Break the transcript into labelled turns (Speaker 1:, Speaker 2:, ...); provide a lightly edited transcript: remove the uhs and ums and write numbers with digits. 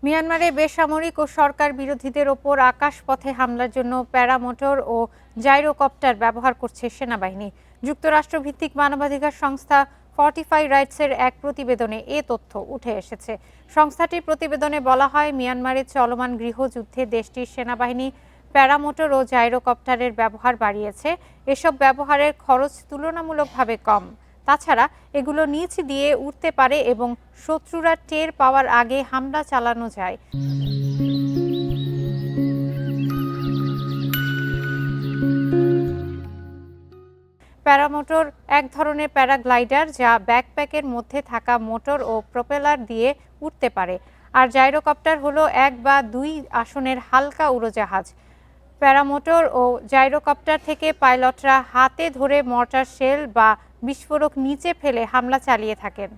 Speaker 1: মিয়ানমারে বেসামরিক ও সরকার বিরোধীদের ওপর আকাশপথে হামলার জন্য প্যারামোটর ও জাইরোকপ্টার ব্যবহার করছে সেনাবাহিনী। যুক্তরাষ্ট্রভিত্তিক মানবাধিকার সংস্থা ফর্টিফাই রাইটসের এক প্রতিবেদনে এ তথ্য উঠে এসেছে। সংস্থাটির প্রতিবেদনে বলা হয়, মিয়ানমারের চলমান গৃহযুদ্ধে দেশটির সেনাবাহিনী প্যারামোটর ও জাইরোকপ্টারের ব্যবহার বাড়িয়েছে। এসব ব্যবহারের খরচ তুলনামূলকভাবে কম। তাছাড়া এগুলো নিচ দিয়ে উঠতে পারে এবং শত্রুরা টের পাওয়ার আগে হামলা চালানো যায়। প্যারামোটর এক ধরনের প্যারাগ্লাইডার, যা ব্যাকপ্যাকের মধ্যে থাকা মোটর ও প্রপেলার দিয়ে উঠতে পারে। আর জাইরোকপ্টার হলো 1 বা 2 আসনের হালকা উড়োজাহাজ। প্যারামোটর ও জাইরোকপ্টার থেকে পাইলটরা হাতে ধরে মর্টার শেল বা বিস্ফোরক নিচে ফেলে হামলা চালিয়ে থাকেন।